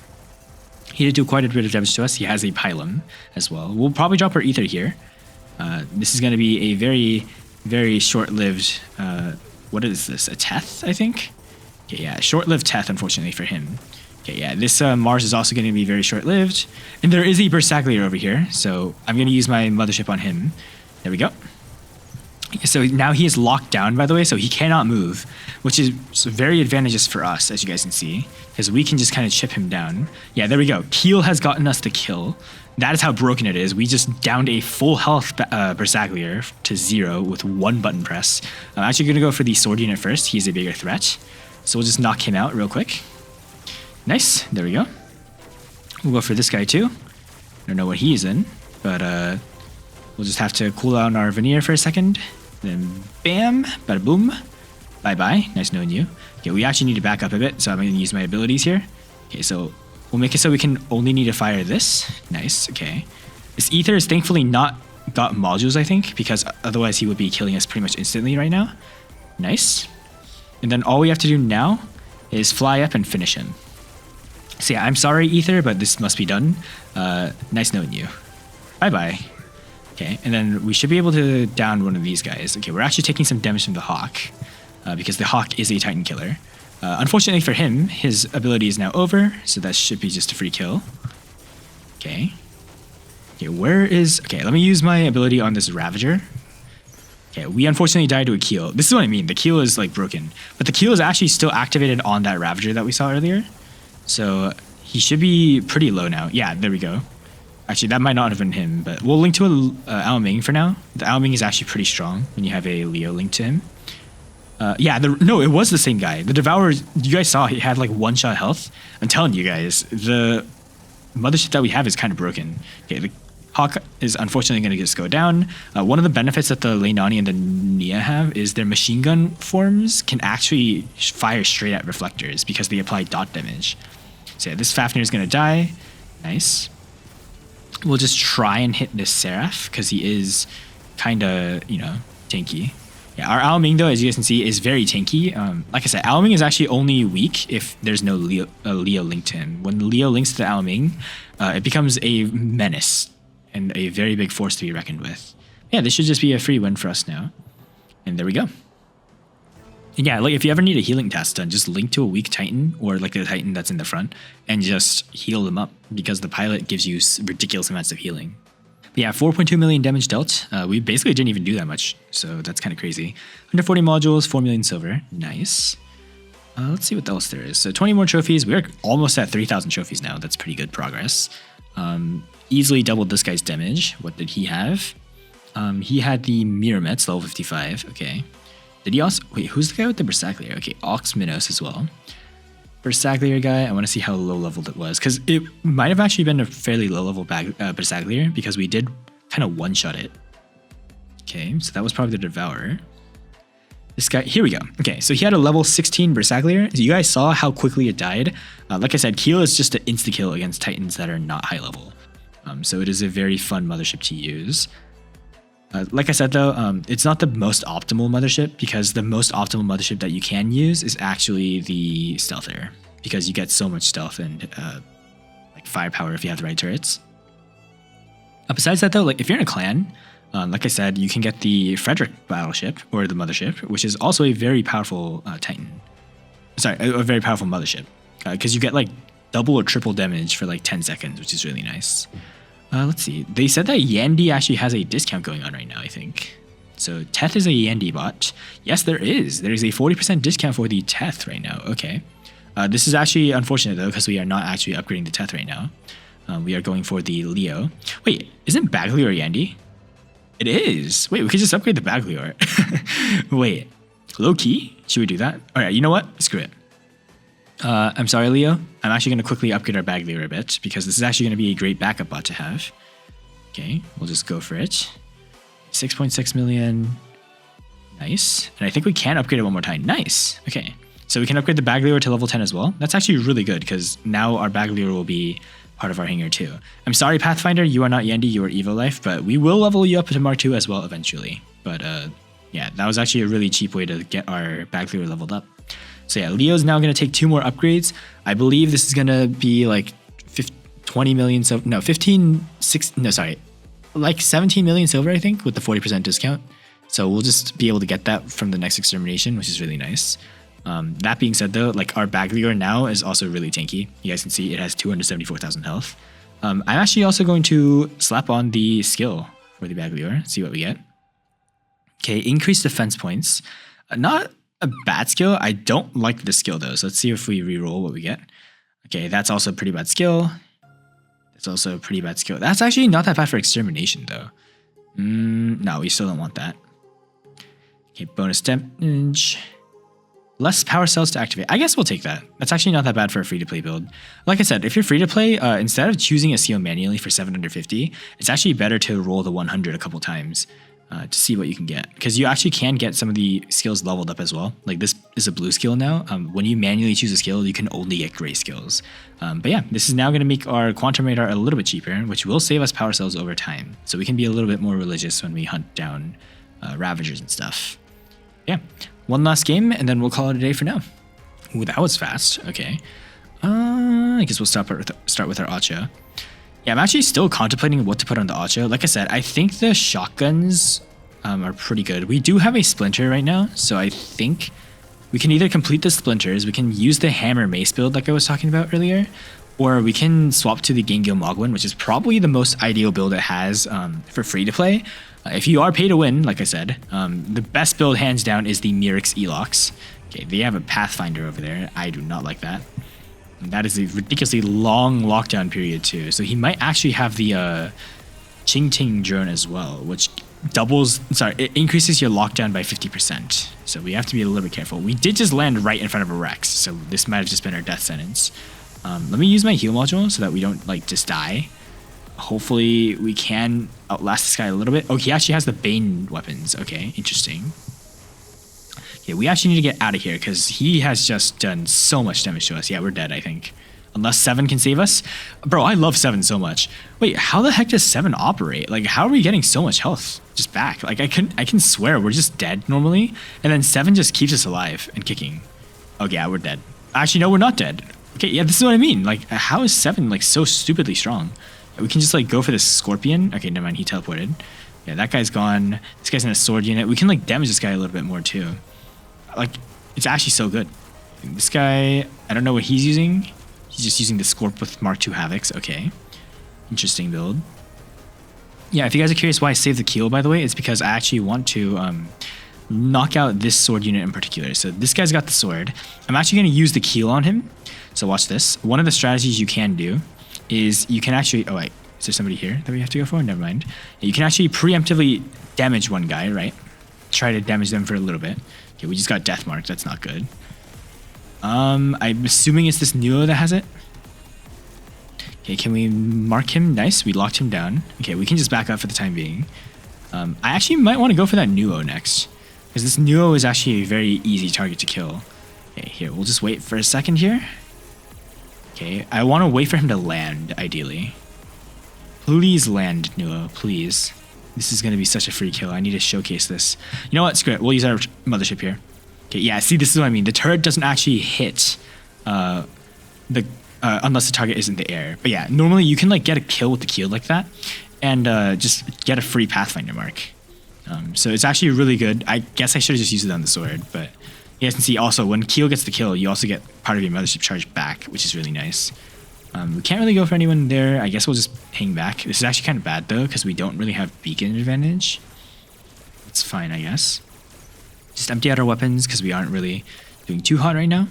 [SPEAKER 1] He did do quite a bit of damage to us. He has a Pilum as well. We'll probably drop our Ether here. This is going to be a very, very short-lived... what is this? A Teth, I think? Okay, yeah, short-lived Teth, unfortunately, for him. Okay, yeah, this Mars is also going to be very short-lived. And there is a Bersaglier over here, so I'm going to use my mothership on him. There we go. So now he is locked down, by the way, so he cannot move, which is very advantageous for us, as you guys can see, because we can just kind of chip him down. Yeah, there we go. Keel has gotten us the kill. That is how broken it is. We just downed a full health Bersaglier to 0 with 1 button press. I'm actually going to go for the sword unit first. He's a bigger threat. So we'll just knock him out real quick. Nice. There we go. We'll go for this guy too. I don't know what he's in, but we'll just have to cool down our veneer for a second. Then bam, bada boom, bye-bye. Nice knowing you. Okay, we actually need to back up a bit, so I'm going to use my abilities here. Okay, so we'll make it so we can only need to fire this. Nice, okay. This Ether is thankfully not got modules, I think, because otherwise he would be killing us pretty much instantly right now. Nice. And then all we have to do now is fly up and finish him. So yeah, I'm sorry, Ether, but this must be done. Nice knowing you. Bye-bye. Okay, and then we should be able to down one of these guys. Okay, we're actually taking some damage from the Hawk, because the Hawk is a Titan killer. Unfortunately for him, his ability is now over, so that should be just a free kill. Okay. Okay, where is... Okay, let me use my ability on this Ravager. Okay, we unfortunately died to a keel. This is what I mean. The keel is like broken, but the keel is actually still activated on that Ravager that we saw earlier. So he should be pretty low now. Yeah, there we go. Actually, that might not have been him, but we'll link to a Ao Ming for now. The Ao Ming is actually pretty strong when you have a Leo linked to him. Yeah, no, it was the same guy. The Devourer, you guys saw he had like 1-shot health. I'm telling you guys, the mothership that we have is kind of broken. Okay, the Hawk is unfortunately going to just go down. One of the benefits that the Leinani and the Nia have is their machine gun forms can actually fire straight at reflectors because they apply dot damage. So yeah, this Fafnir is going to die. Nice. We'll just try and hit this Seraph because he is kind of, you know, tanky. Yeah, our Ao Ming, though, as you guys can see, is very tanky. Like I said, Ao Ming is actually only weak if there's no Leo linked to him. When Leo links to the Ao Ming, it becomes a menace and a very big force to be reckoned with. Yeah, this should just be a free win for us now. And there we go. And yeah, like if you ever need a healing task done, just link to a weak Titan or like the Titan that's in the front and just heal them up because the pilot gives you ridiculous amounts of healing. But yeah, 4.2 million damage dealt. We basically didn't even do that much, so that's kind of crazy. 140 modules, 4 million silver. Nice. Let's see what else there is. So 20 more trophies. We're almost at 3,000 trophies now. That's pretty good progress. Easily doubled this guy's damage. What did he have? He had the Miromets, level 55. Okay. Did he also... Wait, who's the guy with the Bersaglier? Okay, Ox Minos as well. Bersaglier guy, I want to see how low leveled it was. Because it might have actually been a fairly low level Bersaglier because we did kind of one-shot it. Okay, so that was probably the Devourer. This guy... Here we go. Okay, so he had a level 16 Bersaglier. You guys saw how quickly it died. Like I said, Keel is just an insta-kill against Titans that are not high level. So it is a very fun mothership to use. Like I said, though, it's not the most optimal mothership because the most optimal mothership that you can use is actually the Stealther because you get so much stealth and like firepower if you have the right turrets. Besides that, though, like if you're in a clan, like I said, you can get the Frederick battleship or the mothership, which is also a very powerful Titan. Sorry, a very powerful mothership because you get like double or triple damage for like 10 seconds, which is really nice. Let's see. They said that Yandy actually has a discount going on right now, I think. So Teth is a Yandy bot. Yes, there is. There is a 40% discount for the Teth right now. Okay. This is actually unfortunate, though, because we are not actually upgrading the Teth right now. We are going for the Leo. Wait, isn't Baglior Yandy? It is. Wait, we could just upgrade the Baglior. Wait, low key? Should we do that? All right, you know what? Screw it. I'm sorry, Leo. I'm actually going to quickly upgrade our Baglior a bit because this is actually going to be a great backup bot to have. Okay, we'll just go for it. 6.6 million. Nice. And I think we can upgrade it one more time. Nice. Okay, so we can upgrade the Baglior to level 10 as well. That's actually really good because now our Baglior will be part of our hangar too. I'm sorry, Pathfinder, you are not Yandy, you are Evo Life, but we will level you up to Mark II as well eventually. But yeah, that was actually a really cheap way to get our Baglior leveled up. So yeah, Leo's now going to take 2 more upgrades. I believe this is going to be like 20 million silver. No, 17 million silver, I think, with the 40% discount. So we'll just be able to get that from the next extermination, which is really nice. That being said, though, like our Baglior now is also really tanky. You guys can see it has 274,000 health. I'm actually also going to slap on the skill for the Baglior, see what we get. Okay, increase defense points. Not a bad skill. I don't like this skill though. So let's see if we reroll what we get. Okay, that's also a pretty bad skill. That's also a pretty bad skill. That's actually not that bad for extermination though. No, we still don't want that. Okay, bonus damage. Less power cells to activate. I guess we'll take that. That's actually not that bad for a free-to-play build. Like I said, if you're free-to-play, instead of choosing a seal manually for 750, it's actually better to roll the 100 a couple times to see what you can get. Because you actually can get some of the skills leveled up as well. Like this is a blue skill now. When you manually choose a skill, you can only get gray skills. But yeah, this is now going to make our quantum radar a little bit cheaper, which will save us power cells over time. So we can be a little bit more religious when we hunt down Ravagers and stuff. Yeah, one last game, and then we'll call it a day for now. Ooh, that was fast. Okay. I guess we'll start with our Acha. Yeah, I'm actually still contemplating what to put on the Acha. Like I said, I think the shotguns are pretty good. We do have a Splinter right now, so I think we can either complete the Splinters, we can use the Hammer Mace build like I was talking about earlier, or we can swap to the Gengyo Mogwin, which is probably the most ideal build it has for free-to-play. If you are pay to win, like I said, the best build hands down is the Mirix Elox. Okay, they have a Pathfinder over there. I do not like that. And that is a ridiculously long lockdown period too. So he might actually have the Ching Ting drone as well, which it increases your lockdown by 50%. So we have to be a little bit careful. We did just land right in front of a Rex, so this might have just been our death sentence. Let me use my heal module so that we don't like just die. Hopefully we can outlast this guy a little bit. Oh, he actually has the Bane weapons. Okay, interesting. Okay, we actually need to get out of here because he has just done so much damage to us. Yeah, we're dead, I think. Unless 7 can save us. Bro, I love 7 so much. Wait, how the heck does 7 operate? Like, how are we getting so much health just back? Like, I can swear we're just dead normally, and then 7 just keeps us alive and kicking. Oh, yeah, we're dead. Actually, no, we're not dead. Okay, yeah, this is what I mean. Like, how is 7, like, so stupidly strong? We can just, like, go for this Scorpion. Okay, never mind, he teleported. Yeah, that guy's gone. This guy's in a sword unit. We can, like, damage this guy a little bit more, too. Like, it's actually so good. This guy, I don't know what he's using. He's just using the Scorp with Mark II Havocs. Okay. Interesting build. Yeah, if you guys are curious why I saved the Keel, by the way, it's because I actually want to knock out this sword unit in particular. So this guy's got the sword. I'm actually going to use the Keel on him. So watch this. One of the strategies you can do is you can actually... Oh, wait. Is there somebody here that we have to go for? Never mind. You can actually preemptively damage one guy, right? Try to damage them for a little bit. Okay, we just got death marked. That's not good. I'm assuming it's this Nuo that has it. Okay, can we mark him? Nice, we locked him down. Okay, we can just back up for the time being. I actually might want to go for that Nuo next, because this Nuo is actually a very easy target to kill. Okay, here, we'll just wait for a second here. Okay, I want to wait for him to land, ideally. Please land, Nuo, please. This is going to be such a free kill. I need to showcase this. You know what? Screw it. We'll use our mothership here. Okay, yeah, see, this is what I mean. The turret doesn't actually hit unless the target is in the air. But yeah, normally you can like get a kill with the Keel like that and just get a free Pathfinder mark. So it's actually really good. I guess I should have just used it on the sword. But you guys can see also when Keel gets the kill, you also get part of your mothership charge back, which is really nice. We can't really go for anyone there. I guess we'll just hang back. This is actually kind of bad though because we don't really have beacon advantage. It's fine, I guess. Just empty out our weapons because we aren't really doing too hot right now.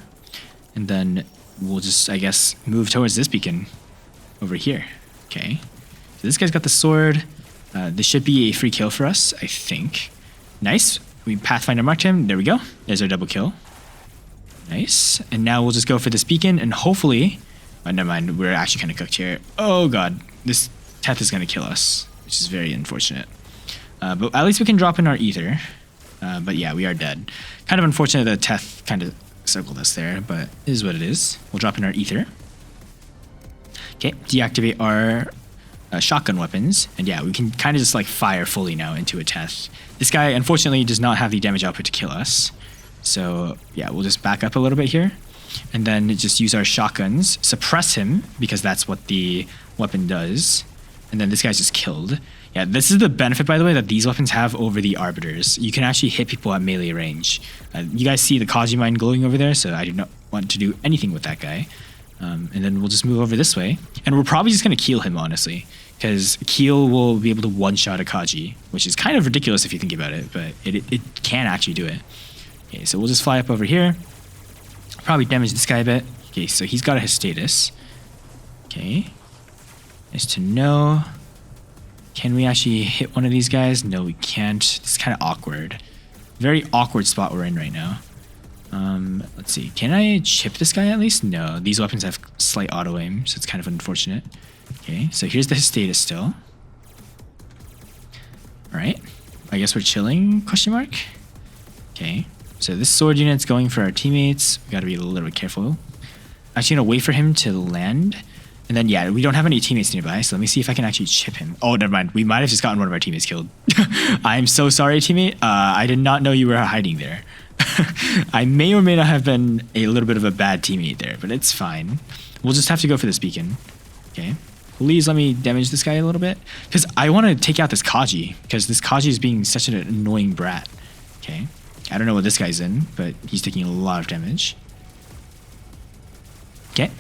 [SPEAKER 1] And then we'll just, I guess, move towards this beacon over here. Okay. So this guy's got the sword. This should be a free kill for us, I think. Nice. We Pathfinder marked him. There we go. There's our double kill. Nice. And now we'll just go for this beacon and hopefully... Oh, never mind. We're actually kind of cooked here. Oh, God. This Teth is going to kill us, which is very unfortunate. But at least we can drop in our ether. But yeah, we are dead. Kind of unfortunate that Teth kind of circled us there, but it is what it is. We'll drop in our ether. Okay, deactivate our shotgun weapons. And yeah, we can kind of just like fire fully now into a Teth. This guy, unfortunately, does not have the damage output to kill us. So yeah, we'll just back up a little bit here. And then just use our shotguns, suppress him, because that's what the weapon does. And then this guy's just killed. Yeah, this is the benefit, by the way, that these weapons have over the Arbiters. You can actually hit people at melee range. You guys see the Kazumine glowing over there, so I do not want to do anything with that guy. And then we'll just move over this way. And we're probably just going to kill him, honestly, because Keel will be able to one-shot a Kaji, which is kind of ridiculous if you think about it, but it can actually do it. Okay, so we'll just fly up over here. Probably damage this guy a bit. Okay, so he's got his status. Okay. Nice to know. Can we actually hit one of these guys? No, we can't. This is kind of awkward. Very awkward spot we're in right now. Let's see. Can I chip this guy at least? No, these weapons have slight auto aim, so it's kind of unfortunate. Okay, so here's the status still. Alright. I guess we're chilling, question mark? Okay. So this sword unit's going for our teammates. We gotta be a little bit careful. Actually gonna wait for him to land. And then, yeah, we don't have any teammates nearby, so let me see if I can actually chip him. Oh, never mind. We might have just gotten one of our teammates killed. I'm so sorry, teammate. I did not know you were hiding there. I may or may not have been a little bit of a bad teammate there, but it's fine. We'll just have to go for this beacon. Okay. Please let me damage this guy a little bit. Because I want to take out this Kaji, because this Kaji is being such an annoying brat. Okay. I don't know what this guy's in, but he's taking a lot of damage. Okay.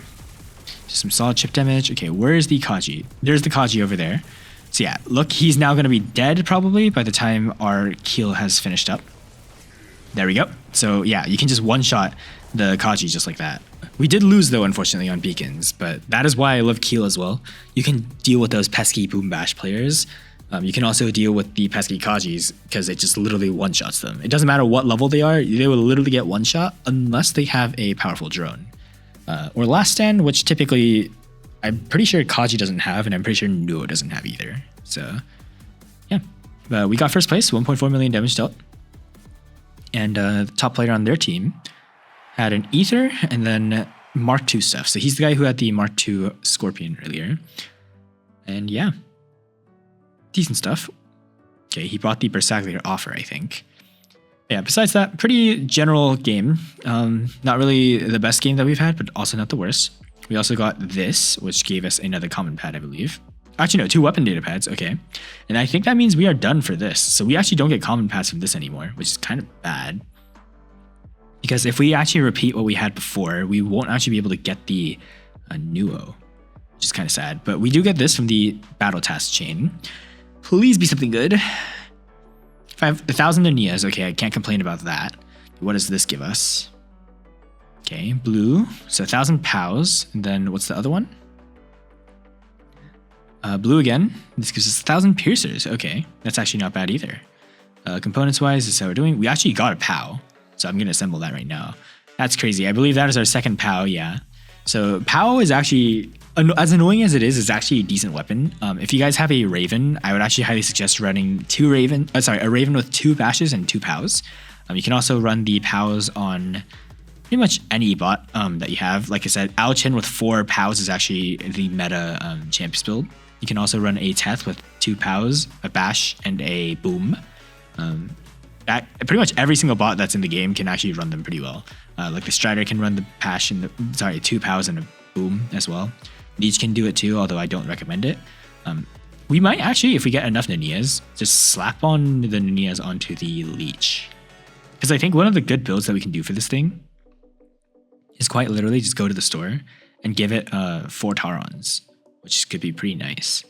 [SPEAKER 1] Just some solid chip damage. Okay, where is the Kaji? There's the Kaji over there. So yeah, look, he's now going to be dead probably by the time our Keel has finished up. There we go. So yeah, you can just one-shot the Kaji just like that. We did lose though, unfortunately, on beacons, but that is why I love Keel as well. You can deal with those pesky Boom Bash players. You can also deal with the pesky Kajis because it just literally one-shots them. It doesn't matter what level they are, they will literally get one-shot unless they have a powerful drone. Or Last Stand, which typically I'm pretty sure Kaji doesn't have, and I'm pretty sure Nuo doesn't have either. So yeah, we got first place, 1.4 million damage dealt. And the top player on their team had an Ether and then Mark II stuff. So he's the guy who had the Mark II Scorpion earlier. And yeah, decent stuff. Okay, he brought the Berserker offer, I think. Yeah, besides that, pretty general game. Not really the best game that we've had, but also not the worst. We also got this, which gave us another common pad, I believe. Actually, no, 2 weapon data pads, okay. And I think that means we are done for this. So we actually don't get common pads from this anymore, which is kind of bad. Because if we actually repeat what we had before, we won't actually be able to get the Nuo, which is kind of sad. But we do get this from the battle task chain. Please be something good. 1,000 Anias, okay, I can't complain about that. What does this give us? Okay, blue, so 1,000 POWs, and then what's the other one? Blue again, this gives us 1,000 piercers, okay, that's actually not bad either. Components wise, this is how we're doing. We actually got a POW, so I'm gonna assemble that right now. That's crazy, I believe that is our second POW, yeah. So POW is actually, as annoying as it is, it's actually a decent weapon. If you guys have a Raven, I would actually highly suggest running a Raven with 2 bashes and 2 POWs. You can also run the POWs on pretty much any bot that you have. Like I said, Alchin with 4 POWs is actually the meta champions build. You can also run a Teth with 2 POWs, a bash, and a boom. Pretty much every single bot that's in the game can actually run them pretty well. Like the Strider can run the bash and 2 POWs and a boom as well. Leech can do it too, although I don't recommend it. We might actually, if we get enough Nanias, just slap on the Nanias onto the Leech. Because I think one of the good builds that we can do for this thing is quite literally just go to the store and give it 4 Tarons, which could be pretty nice.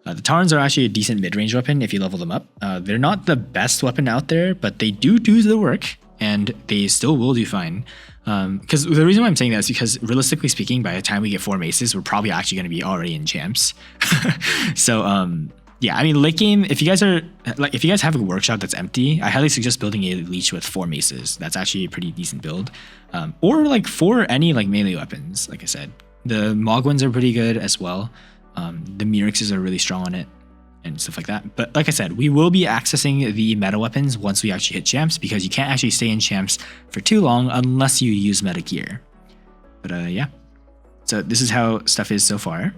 [SPEAKER 1] The Tarons are actually a decent mid-range weapon if you level them up. They're not the best weapon out there, but they do the work, and they still will do fine. Because the reason why I'm saying that is because realistically speaking, by the time we get 4 maces, we're probably actually going to be already in champs. So yeah, I mean, late game, if you guys have a workshop that's empty, I highly suggest building a leech with 4 maces. That's actually a pretty decent build. Or like 4 any like melee weapons. Like I said, the Mogwins are pretty good as well. The Murixes are really strong on it and stuff like that. But like I said, we will be accessing the meta weapons once we actually hit champs, because you can't actually stay in champs for too long unless you use meta gear. But yeah, so this is how stuff is so far.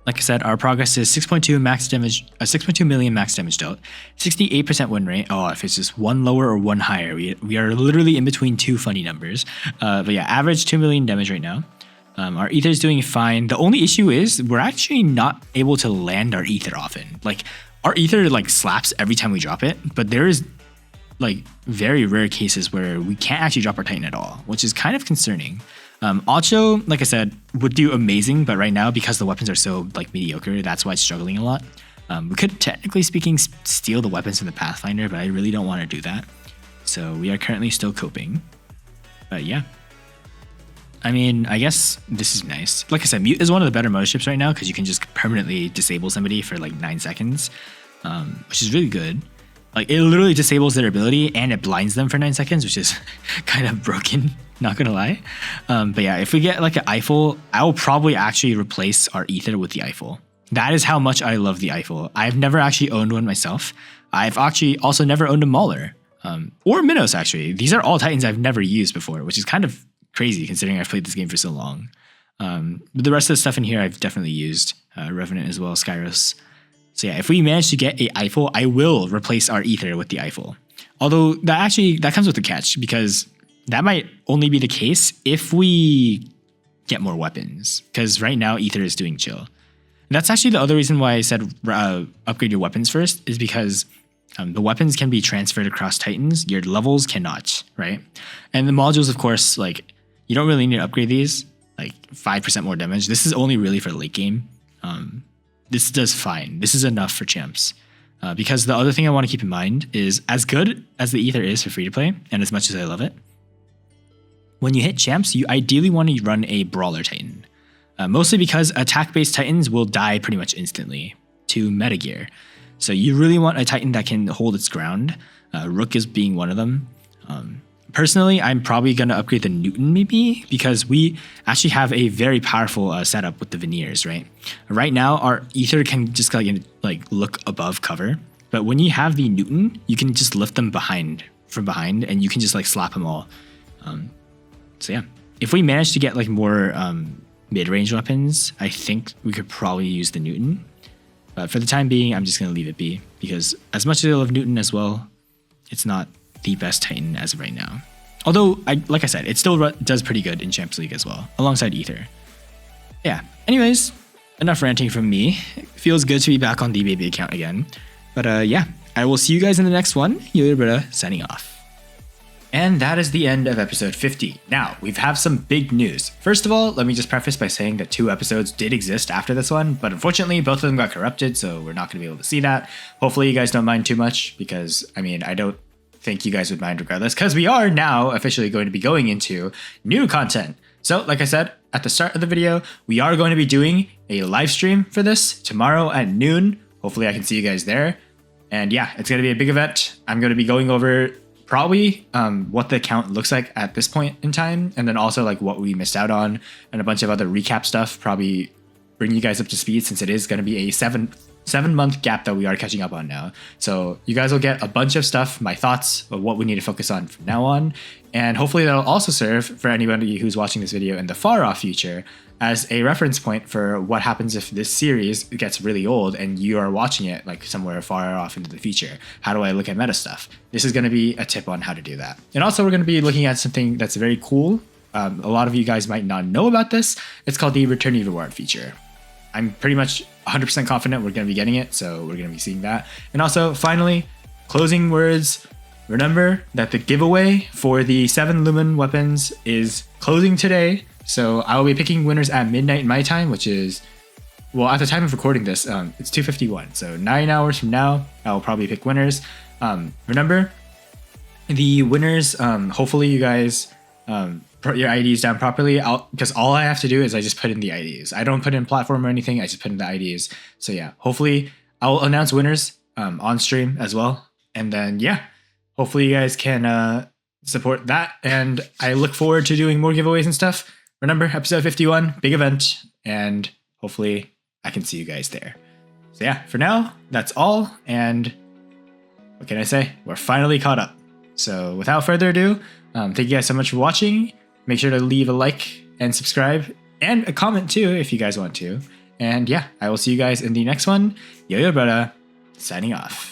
[SPEAKER 1] Like I said, our progress is 6.2 max damage, 6.2 million max damage dealt, 68% win rate. Oh, if it's just 1 lower or 1 higher, we are literally in between 2 funny numbers. But yeah, average 2 million damage right now. Our ether is doing fine. The only issue is we're actually not able to land our ether often. Like our ether like slaps every time we drop it, but there is like very rare cases where we can't actually drop our Titan at all, which is kind of concerning. Acho, like I said, would do amazing, but right now, because the weapons are so like mediocre, that's why it's struggling a lot. We could, technically speaking, steal the weapons from the Pathfinder, but I really don't want to do that. So we are currently still coping. But yeah. I mean, I guess this is nice. Like I said, Mute is one of the better motherships right now because you can just permanently disable somebody for like 9 seconds, which is really good. Like, it literally disables their ability and it blinds them for 9 seconds, which is kind of broken, not gonna lie. But yeah, if we get like an Eiffel, I will probably actually replace our Ether with the Eiffel. That is how much I love the Eiffel. I've never actually owned one myself. I've actually also never owned a Mauler, or Minos actually. These are all Titans I've never used before, which is kind of crazy considering I've played this game for so long. But the rest of the stuff in here I've definitely used, Revenant as well, Skyros. So yeah, if we manage to get a Eiffel, I will replace our Ether with the Eiffel. Although that comes with a catch, because that might only be the case if we get more weapons, because right now Ether is doing chill. That's actually the other reason why I said upgrade your weapons first, is because the weapons can be transferred across Titans. Your levels cannot, right? And the modules, of course, like, you don't really need to upgrade these, like 5% more damage. This is only really for late game. This does fine. This is enough for champs. Because the other thing I want to keep in mind is, as good as the Ether is for free to play, and as much as I love it, when you hit champs, you ideally want to run a Brawler Titan. Mostly because attack-based Titans will die pretty much instantly to metagear. So you really want a Titan that can hold its ground. Rook is being one of them. Personally, I'm probably going to upgrade the Newton maybe, because we actually have a very powerful setup with the veneers, right? Right now, our Ether can just like look above cover. But when you have the Newton, you can just lift them from behind, and you can just like slap them all. So yeah, if we manage to get like more mid-range weapons, I think we could probably use the Newton. But for the time being, I'm just going to leave it be, because as much as I love Newton as well, it's not the best Titan as of right now. Although, like I said, it still does pretty good in Champions League as well, alongside Ether. Yeah, anyways, enough ranting from me. It feels good to be back on the baby account again. But yeah, I will see you guys in the next one. Yoda signing off. And that is the end of episode 50. Now, we have some big news. First of all, let me just preface by saying that 2 episodes did exist after this one, but unfortunately, both of them got corrupted, so we're not going to be able to see that. Hopefully, you guys don't mind too much, because, I mean, I don't think you guys would mind regardless, because we are now officially going to be going into new content. So, like I said at the start of the video, we are going to be doing a live stream for this tomorrow at noon. Hopefully, I can see you guys there. And yeah, it's going to be a big event. I'm going to be going over probably what the account looks like at this point in time, and then also like what we missed out on, and a bunch of other recap stuff, probably bring you guys up to speed, since it is going to be a seven-month gap that we are catching up on now. So you guys will get a bunch of stuff, my thoughts of what we need to focus on from now on, and hopefully that'll also serve for anybody who's watching this video in the far off future as a reference point for what happens if this series gets really old and you are watching it like somewhere far off into the future. How do I look at meta stuff? This is going to be a tip on how to do that. And also, we're going to be looking at something that's very cool. A lot of you guys might not know about this. It's called the Return Your Reward feature. I'm pretty much 100% confident we're going to be getting it, so we're going to be seeing that. And also, finally, closing words. Remember that the giveaway for the 7 Lumen weapons is closing today. So I will be picking winners at midnight my time, which is, well, at the time of recording this, it's 2:51. So 9 hours from now, I will probably pick winners. Remember, the winners, hopefully you guys put your IDs down properly, because all I have to do is I just put in the IDs. I don't put in platform or anything. I just put in the IDs. So yeah, hopefully I'll announce winners on stream as well. And then, yeah, hopefully you guys can support that. And I look forward to doing more giveaways and stuff. Remember, episode 51, big event, and hopefully I can see you guys there. So yeah, for now, that's all, and what can I say? We're finally caught up. So without further ado, thank you guys so much for watching. Make sure to leave a like and subscribe, and a comment too if you guys want to. And yeah, I will see you guys in the next one. Yo, brother, signing off.